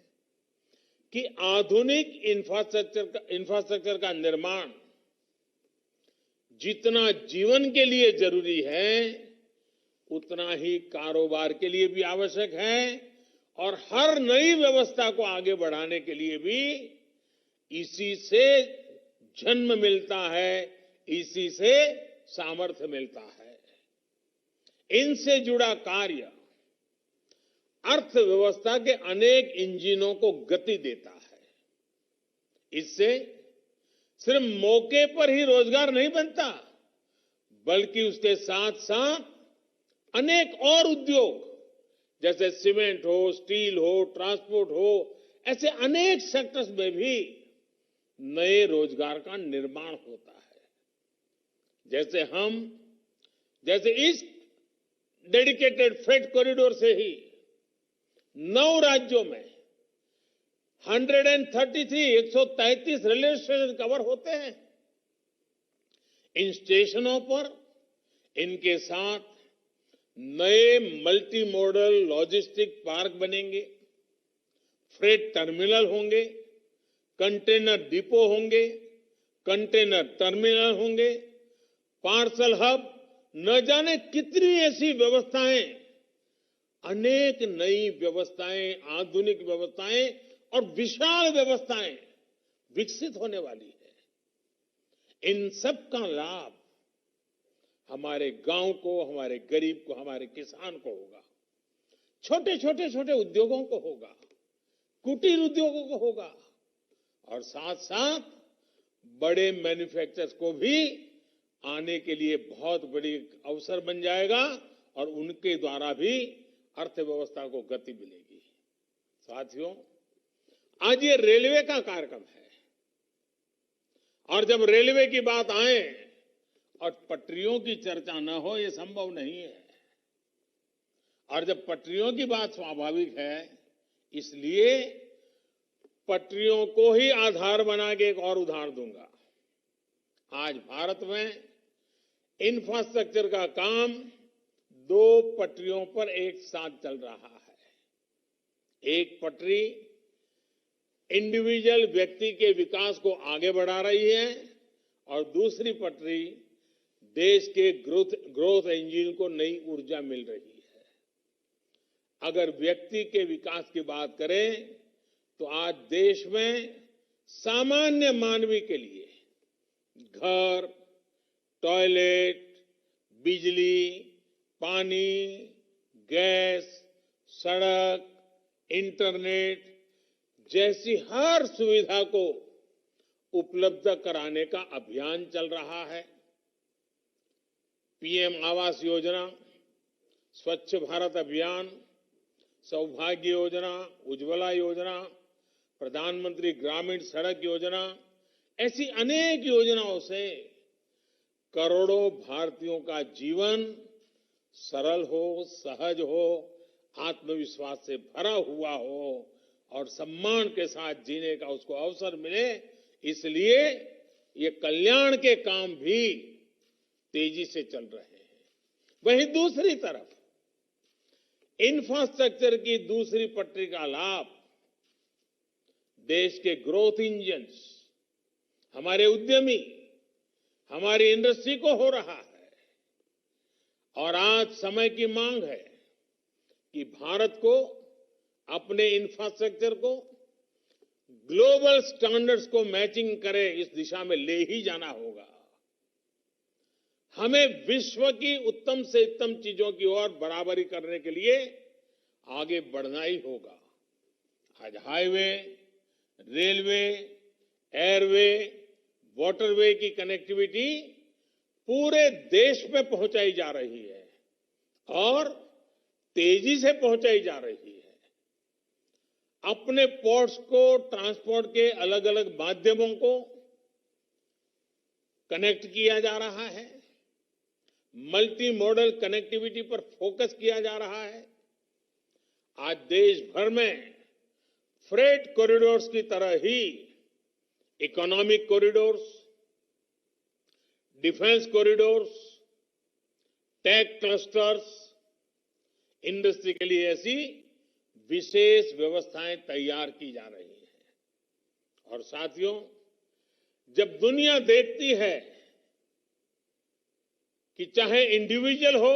कि आधुनिक इंफ्रास्ट्रक्चर का निर्माण जितना जीवन के लिए जरूरी है, उतना ही कारोबार के लिए भी आवश्यक है और हर नई व्यवस्था को आगे बढ़ाने के लिए भी इसी से जन्म मिलता है, इसी से सामर्थ्य मिलता है। इनसे जुड़ा कार्य अर्थव्यवस्था के अनेक इंजनों को गति देता है। इससे सिर्फ मौके पर ही रोजगार नहीं बनता, बल्कि उसके साथ साथ अनेक और उद्योग जैसे सीमेंट हो, स्टील हो, ट्रांसपोर्ट हो, ऐसे अनेक सेक्टर्स में भी नए रोजगार का निर्माण होता है। जैसे इस डेडिकेटेड फ्रेट कॉरिडोर से ही 9 राज्यों में 133 रेलवे स्टेशन कवर होते हैं। इन स्टेशनों पर इनके साथ नए मल्टी मॉडल लॉजिस्टिक पार्क बनेंगे, फ्रेट टर्मिनल होंगे, कंटेनर डिपो होंगे, कंटेनर टर्मिनल होंगे, पार्सल हब, न जाने कितनी ऐसी व्यवस्थाएं, अनेक नई व्यवस्थाएं, आधुनिक व्यवस्थाएं और विशाल व्यवस्थाएं विकसित होने वाली है। इन सब का लाभ हमारे गांव को, हमारे गरीब को, हमारे किसान को होगा, छोटे उद्योगों को होगा, कुटीर उद्योगों को होगा और साथ साथ बड़े मैन्युफैक्चरर्स को भी आने के लिए बहुत बड़ी अवसर बन जाएगा और उनके द्वारा भी अर्थव्यवस्था को गति मिलेगी। साथियों, आज ये रेलवे का कार्यक्रम है और जब रेलवे की बात आए और पटरियों की चर्चा न हो, ये संभव नहीं है। और जब पटरियों की बात स्वाभाविक है, इसलिए पटरियों को ही आधार बना के एक और उदाहरण दूंगा। आज भारत में इंफ्रास्ट्रक्चर का काम 2 पटरियों पर एक साथ चल रहा है। एक पटरी इंडिविजुअल व्यक्ति के विकास को आगे बढ़ा रही है और दूसरी पटरी देश के ग्रोथ इंजन को नई ऊर्जा मिल रही है। अगर व्यक्ति के विकास की बात करें तो आज देश में सामान्य मानवी के लिए घर, टॉयलेट, बिजली, पानी, गैस, सड़क, इंटरनेट जैसी हर सुविधा को उपलब्ध कराने का अभियान चल रहा है। पीएम आवास योजना, स्वच्छ भारत अभियान, सौभाग्य योजना, उज्ज्वला योजना, प्रधानमंत्री ग्रामीण सड़क योजना, ऐसी अनेक योजनाओं से करोड़ों भारतीयों का जीवन सरल हो, सहज हो, आत्मविश्वास से भरा हुआ हो और सम्मान के साथ जीने का उसको अवसर मिले। इसलिए ये कल्याण के काम भी तेजी से चल रहे हैं। वहीं दूसरी तरफ इंफ्रास्ट्रक्चर की दूसरी पटरी का लाभ देश के ग्रोथ इंजन्स, हमारे उद्यमी, हमारी इंडस्ट्री को हो रहा है। और आज समय की मांग है कि भारत को अपने इंफ्रास्ट्रक्चर को ग्लोबल स्टैंडर्ड्स को मैचिंग करे, इस दिशा में ले ही जाना होगा। हमें विश्व की उत्तम से उत्तम चीजों की ओर बराबरी करने के लिए आगे बढ़ना ही होगा। आज हाईवे, रेलवे, एयरवे, वाटरवे की कनेक्टिविटी पूरे देश में पहुंचाई जा रही है और तेजी से पहुंचाई जा रही है। अपने पोर्ट्स को, ट्रांसपोर्ट के अलग अलग माध्यमों को कनेक्ट किया जा रहा है। मल्टी मॉडल कनेक्टिविटी पर फोकस किया जा रहा है। आज देश भर में फ्रेट कॉरिडोर्स की तरह ही economic corridors, defence corridors, tech clusters, industry के लिए ऐसी विशेष व्यवस्थाएं तैयार की जा रही हैं। और साथियों, जब दुनिया देखती है कि चाहे इंडिविजुअल हो,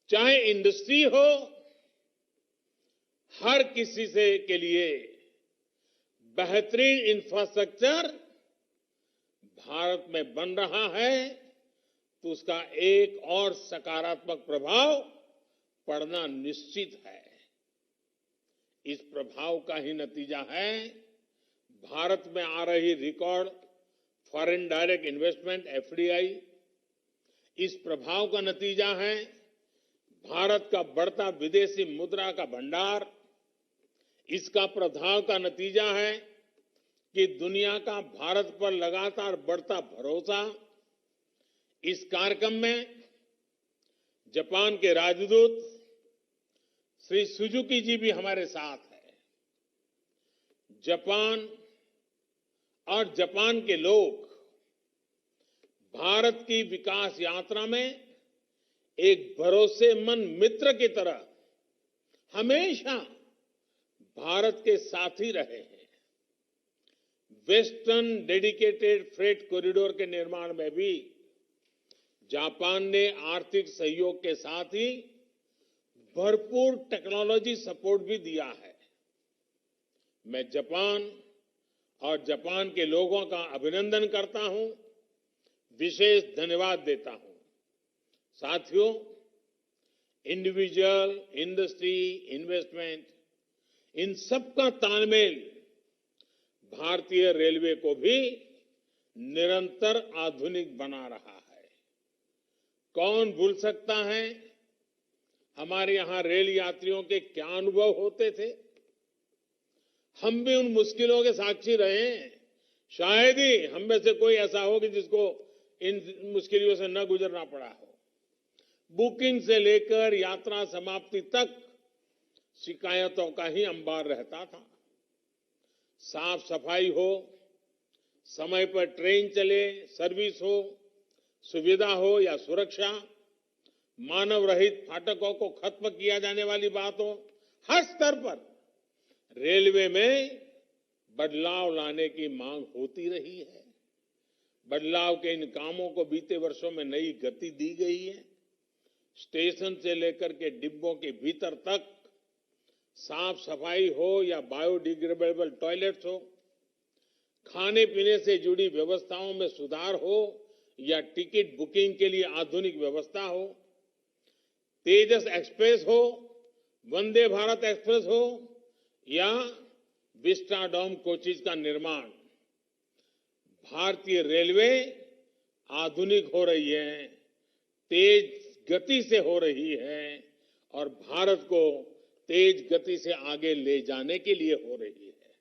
चाहे इंडस्ट्री हो, हर किसी से के लिए बेहतरीन इंफ्रास्ट्रक्चर भारत में बन रहा है, तो उसका एक और सकारात्मक प्रभाव पड़ना निश्चित है। इस प्रभाव का ही नतीजा है भारत में आ रही record foreign direct investment FDI. इस प्रभाव का नतीजा है भारत का बढ़ता विदेशी मुद्रा का भंडार। इसका प्रभाव का नतीजा है कि दुनिया का भारत पर लगातार बढ़ता भरोसा। इस कार्यक्रम में जापान के राजदूत श्री सुजुकी जी भी हमारे साथ हैं। जापान और जापान के लोग भारत की विकास यात्रा में एक भरोसेमंद मित्र की तरह हमेशा भारत के साथ ही रहे हैं। वेस्टर्न डेडिकेटेड फ्रेट कॉरिडोर के निर्माण में भी जापान ने आर्थिक सहयोग के साथ ही भरपूर टेक्नोलॉजी सपोर्ट भी दिया है। मैं जापान और जापान के लोगों का अभिनंदन करता हूं, विशेष धन्यवाद देता हूं। साथियों, इंडिविजुअल, इंडस्ट्री, इन्वेस्टमेंट, इन सब का तालमेल भारतीय रेलवे को भी निरंतर आधुनिक बना रहा है। कौन भूल सकता है हमारे यहां रेल यात्रियों के क्या अनुभव होते थे। हम भी उन मुश्किलों के साक्षी रहे हैं। शायद ही हम में से कोई ऐसा हो कि जिसको इन मुश्किलों से न गुजरना पड़ा हो। बुकिंग से लेकर यात्रा समाप्ति तक शिकायतों का ही अंबार रहता था। साफ सफाई हो, समय पर ट्रेन चले, सर्विस हो, सुविधा हो या सुरक्षा, मानव रहित फाटकों को खत्म किया जाने वाली बात हो, हर स्तर पर रेलवे में बदलाव लाने की मांग होती रही है। बदलाव के इन कामों को बीते वर्षों में नई गति दी गई है। स्टेशन से लेकर के डिब्बों के भीतर तक साफ सफाई हो या बायोडिग्रेडेबल टॉयलेट्स हो, खाने पीने से जुड़ी व्यवस्थाओं में सुधार हो या टिकट बुकिंग के लिए आधुनिक व्यवस्था हो, तेजस एक्सप्रेस हो, वंदे भारत एक्सप्रेस हो या विस्टाडोम कोचेज का निर्माण, भारतीय रेलवे आधुनिक हो रही है, तेज गति से हो रही है और भारत को तेज गति से आगे ले जाने के लिए हो रही है।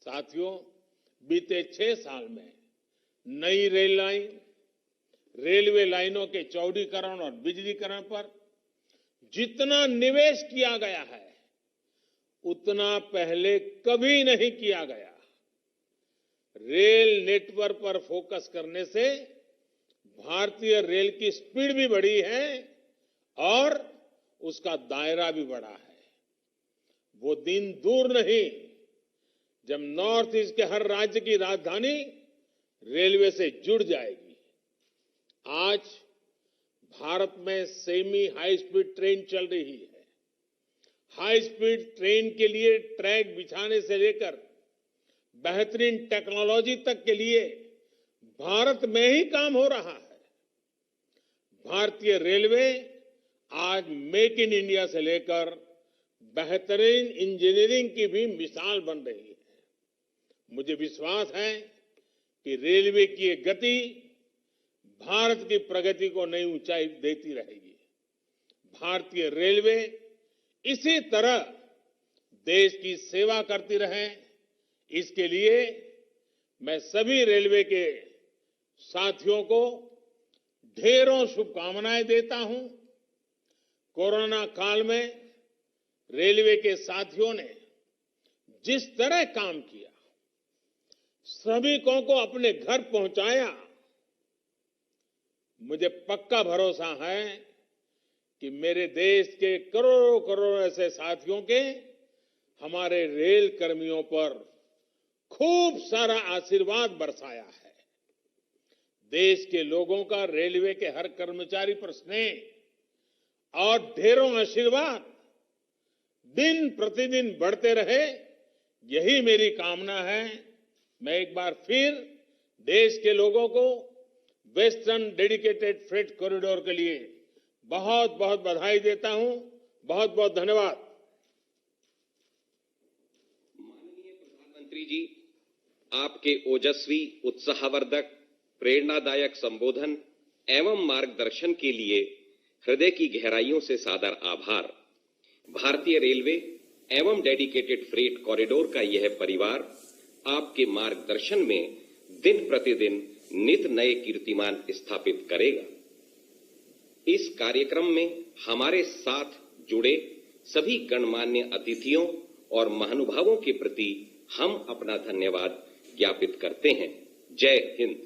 साथियों, बीते 6 साल में नई रेल लाइन, रेलवे लाइनों के चौड़ीकरण और बिजलीकरण पर जितना निवेश किया गया है उतना पहले कभी नहीं किया गया। रेल नेटवर्क पर फोकस करने से भारतीय रेल की स्पीड भी बढ़ी है और उसका दायरा भी बढ़ा है। वो दिन दूर नहीं जब नॉर्थ ईस्ट के हर राज्य की राजधानी रेलवे से जुड़ जाएगी। आज भारत में सेमी हाई स्पीड ट्रेन चल रही है। हाई स्पीड ट्रेन के लिए ट्रैक बिछाने से लेकर बेहतरीन टेक्नोलॉजी तक के लिए भारत में ही काम हो रहा है। भारतीय रेलवे आज मेक इन इंडिया से लेकर बेहतरीन इंजीनियरिंग की भी मिसाल बन रही है। मुझे विश्वास है कि रेलवे की ये गति भारत की प्रगति को नई ऊंचाई देती रहेगी। भारतीय रेलवे इसी तरह देश की सेवा करती रहे, इसके लिए मैं सभी रेलवे के साथियों को ढेरों शुभकामनाएं देता हूं। कोरोना काल में रेलवे के साथियों ने जिस तरह काम किया, श्रमिकों को अपने घर पहुंचाया, मुझे पक्का भरोसा है कि मेरे देश के करोड़ों करोड़ों ऐसे साथियों के हमारे रेल कर्मियों पर खूब सारा आशीर्वाद बरसाया है। देश के लोगों का रेलवे के हर कर्मचारी पर स्नेह और ढेरों आशीर्वाद दिन प्रतिदिन बढ़ते रहे, यही मेरी कामना है। मैं एक बार फिर देश के लोगों को वेस्टर्न डेडिकेटेड फ्रेट कॉरिडोर के लिए बहुत बहुत बधाई देता हूं। बहुत बहुत धन्यवाद। माननीय प्रधानमंत्री जी, आपके ओजस्वी, उत्साहवर्धक, प्रेरणादायक संबोधन एवं मार्गदर्शन के लिए हृदय की गहराइयों से सादर आभार। भारतीय रेलवे एवं डेडिकेटेड फ्रेट कॉरिडोर का यह परिवार आपके मार्गदर्शन में दिन प्रतिदिन नित नए कीर्तिमान स्थापित करेगा। इस कार्यक्रम में हमारे साथ जुड़े सभी गणमान्य अतिथियों और महानुभावों के प्रति हम अपना धन्यवाद ज्ञापित करते हैं। जय हिंद।